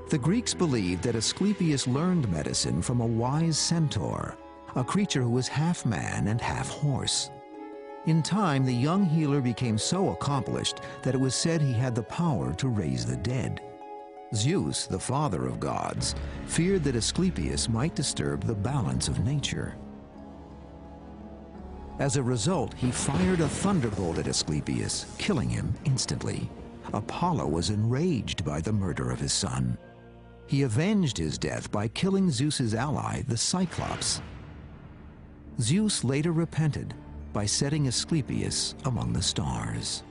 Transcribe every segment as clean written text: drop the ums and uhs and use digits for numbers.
The Greeks believed that Asclepius learned medicine from a wise centaur, a creature who was half man and half horse. In time, the young healer became so accomplished that it was said he had the power to raise the dead. Zeus, the father of gods, feared that Asclepius might disturb the balance of nature. As a result, he fired a thunderbolt at Asclepius, killing him instantly. Apollo was enraged by the murder of his son. He avenged his death by killing Zeus's ally, the Cyclops. Zeus later repented by setting Asclepius among the stars.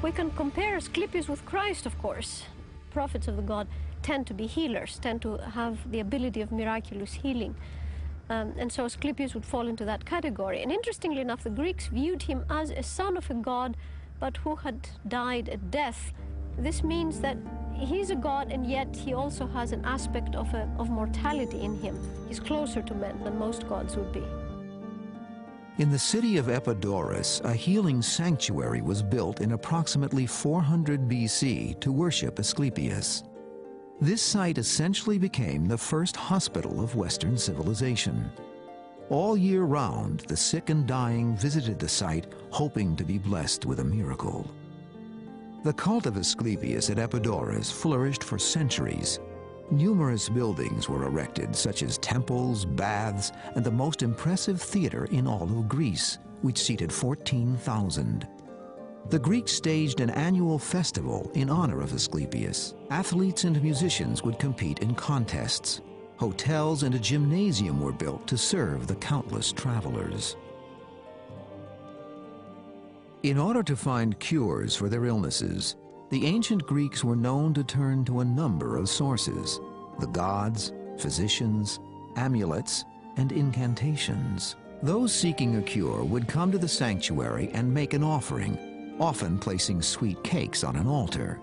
We can compare Asclepius with Christ, of course. Prophets of the god tend to be healers, tend to have the ability of miraculous healing. And so Asclepius would fall into that category. And interestingly enough, the Greeks viewed him as a son of a god, but who had died at death. This means that he's a god, and yet he also has an aspect of mortality in him. He's closer to men than most gods would be. In the city of Epidaurus, a healing sanctuary was built in approximately 400 BC to worship Asclepius. This site essentially became the first hospital of Western civilization. All year round, the sick and dying visited the site, hoping to be blessed with a miracle. The cult of Asclepius at Epidaurus flourished for centuries. Numerous buildings were erected, such as temples, baths, and the most impressive theater in all of Greece, which seated 14,000. The Greeks staged an annual festival in honor of Asclepius. Athletes and musicians would compete in contests. Hotels and a gymnasium were built to serve the countless travelers. In order to find cures for their illnesses, the ancient Greeks were known to turn to a number of sources: the gods, physicians, amulets, and incantations. Those seeking a cure would come to the sanctuary and make an offering, often placing sweet cakes on an altar.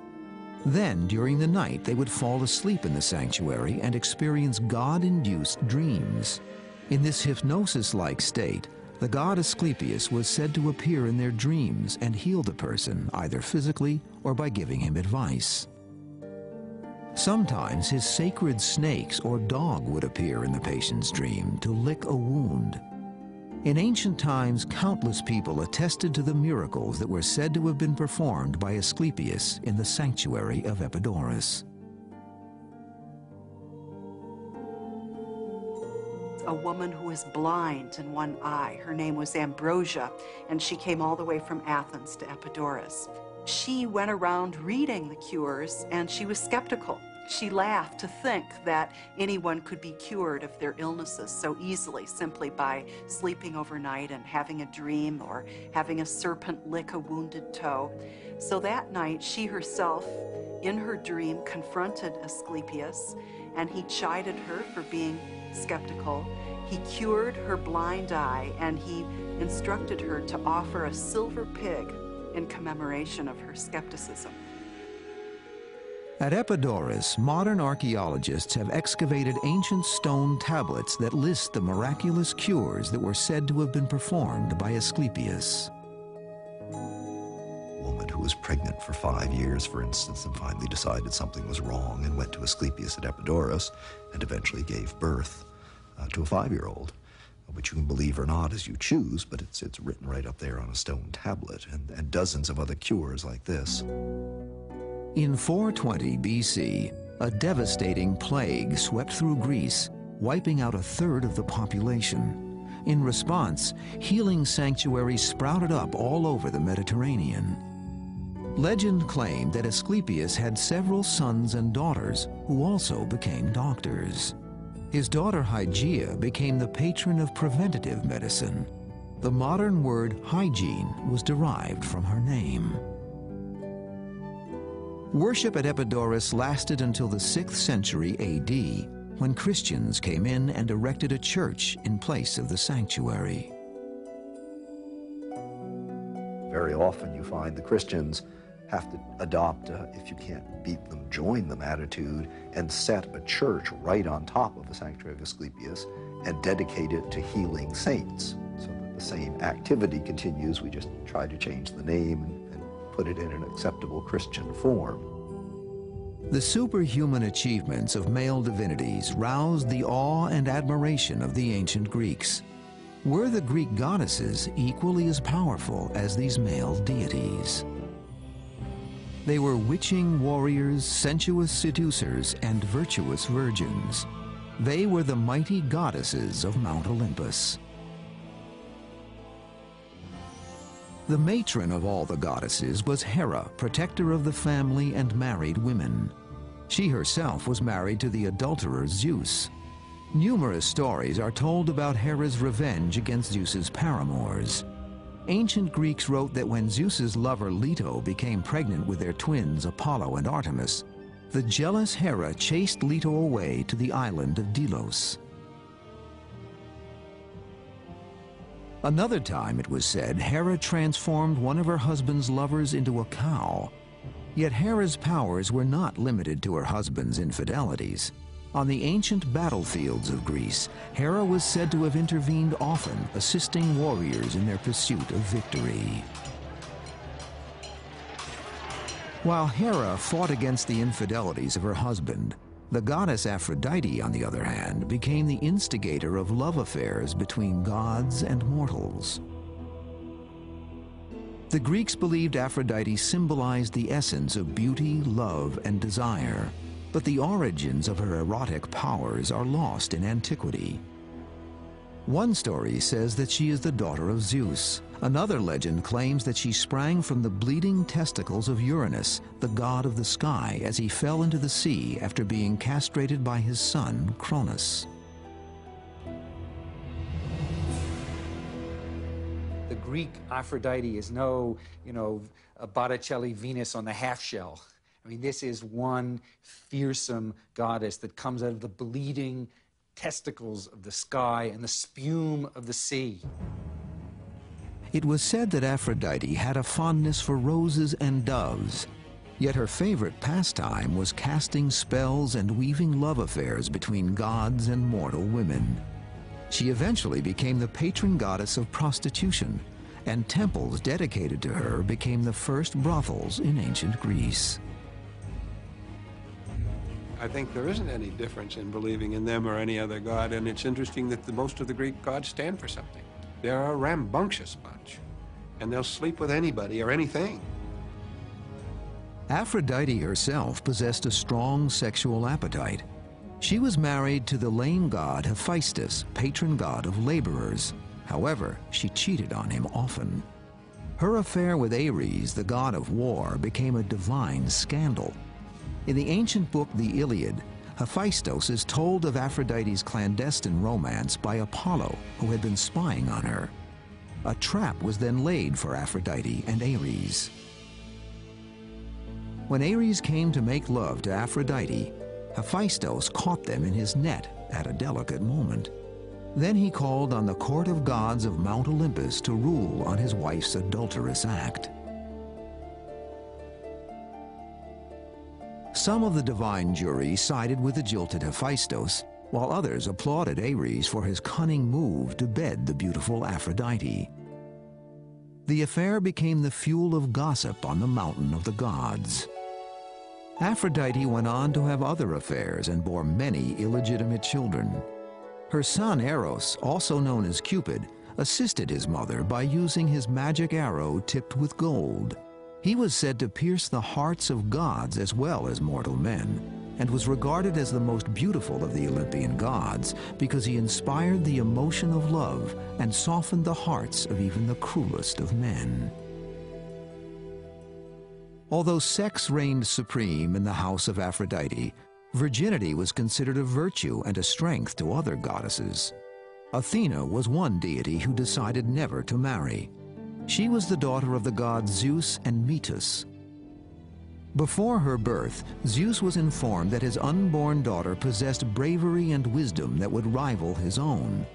Then, during the night, they would fall asleep in the sanctuary and experience God-induced dreams. In this hypnosis-like state, the god Asclepius was said to appear in their dreams and heal the person, either physically or by giving him advice. Sometimes his sacred snakes or dog would appear in the patient's dream to lick a wound. In ancient times, countless people attested to the miracles that were said to have been performed by Asclepius in the sanctuary of Epidaurus. A woman who was blind in one eye. Her name was Ambrosia, and she came all the way from Athens to Epidaurus. She went around reading the cures, and she was skeptical. She laughed to think that anyone could be cured of their illnesses so easily simply by sleeping overnight and having a dream or having a serpent lick a wounded toe. So that night, she herself, in her dream, confronted Asclepius, and he chided her for being skeptical. He cured her blind eye, and he instructed her to offer a silver pig in commemoration of her skepticism. At Epidaurus, modern archaeologists have excavated ancient stone tablets that list the miraculous cures that were said to have been performed by Asclepius. A woman who was pregnant for 5 years, for instance, and finally decided something was wrong and went to Asclepius at Epidaurus and eventually gave birth to a 5-year-old, which you can believe or not as you choose, but it's written right up there on a stone tablet, and dozens of other cures like this. In 420 BC, a devastating plague swept through Greece, wiping out 1/3 of the population. In response, healing sanctuaries sprouted up all over the Mediterranean. Legend claimed that Asclepius had several sons and daughters who also became doctors. His daughter Hygeia became the patron of preventative medicine. The modern word hygiene was derived from her name. Worship at Epidaurus lasted until the 6th century AD, when Christians came in and erected a church in place of the sanctuary. Very often you find the Christians have to adopt a, if you can't beat them, join them attitude and set a church right on top of the sanctuary of Asclepius and dedicate it to healing saints. So that the same activity continues, we just try to change the name and put it in an acceptable Christian form. The superhuman achievements of male divinities roused the awe and admiration of the ancient Greeks. Were the Greek goddesses equally as powerful as these male deities? They were witching warriors, sensuous seducers, and virtuous virgins. They were the mighty goddesses of Mount Olympus. The matron of all the goddesses was Hera, protector of the family and married women. She herself was married to the adulterer Zeus. Numerous stories are told about Hera's revenge against Zeus's paramours. Ancient Greeks wrote that when Zeus's lover Leto became pregnant with their twins Apollo and Artemis, the jealous Hera chased Leto away to the island of Delos. Another time, it was said, Hera transformed one of her husband's lovers into a cow. Yet Hera's powers were not limited to her husband's infidelities. On the ancient battlefields of Greece, Hera was said to have intervened often, assisting warriors in their pursuit of victory. While Hera fought against the infidelities of her husband, the goddess Aphrodite, on the other hand, became the instigator of love affairs between gods and mortals. The Greeks believed Aphrodite symbolized the essence of beauty, love, and desire, but the origins of her erotic powers are lost in antiquity. One story says that she is the daughter of Zeus. Another legend claims that she sprang from the bleeding testicles of Uranus, the god of the sky, as he fell into the sea after being castrated by his son, Cronus. The Greek Aphrodite is no, a Botticelli Venus on the half shell. I mean, this is one fearsome goddess that comes out of the bleeding testicles of the sky and the spume of the sea. It was said that Aphrodite had a fondness for roses and doves, yet her favorite pastime was casting spells and weaving love affairs between gods and mortal women. She eventually became the patron goddess of prostitution, and temples dedicated to her became the first brothels in ancient Greece. I think there isn't any difference in believing in them or any other god, and it's interesting that most of the Greek gods stand for something. They're a rambunctious bunch, and they'll sleep with anybody or anything. Aphrodite herself possessed a strong sexual appetite. She was married to the lame god Hephaestus, patron god of laborers. However, she cheated on him often. Her affair with Ares, the god of war, became a divine scandal. In the ancient book, the Iliad, Hephaestus is told of Aphrodite's clandestine romance by Apollo, who had been spying on her. A trap was then laid for Aphrodite and Ares. When Ares came to make love to Aphrodite, Hephaestus caught them in his net at a delicate moment. Then he called on the court of gods of Mount Olympus to rule on his wife's adulterous act. Some of the divine jury sided with the jilted Hephaestus, while others applauded Ares for his cunning move to bed the beautiful Aphrodite. The affair became the fuel of gossip on the mountain of the gods. Aphrodite went on to have other affairs and bore many illegitimate children. Her son Eros, also known as Cupid, assisted his mother by using his magic arrow tipped with gold. He was said to pierce the hearts of gods as well as mortal men, and was regarded as the most beautiful of the Olympian gods because he inspired the emotion of love and softened the hearts of even the cruelest of men. Although sex reigned supreme in the house of Aphrodite, virginity was considered a virtue and a strength to other goddesses. Athena was one deity who decided never to marry. She was the daughter of the gods Zeus and Metis. Before her birth, Zeus was informed that his unborn daughter possessed bravery and wisdom that would rival his own.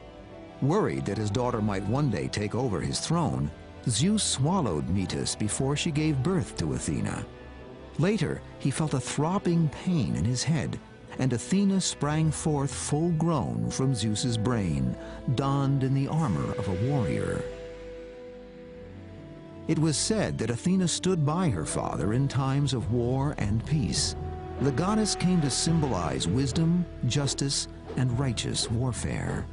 Worried that his daughter might one day take over his throne, Zeus swallowed Metis before she gave birth to Athena. Later, he felt a throbbing pain in his head, and Athena sprang forth full-grown from Zeus's brain, donned in the armor of a warrior. It was said that Athena stood by her father in times of war and peace. The goddess came to symbolize wisdom, justice, and righteous warfare.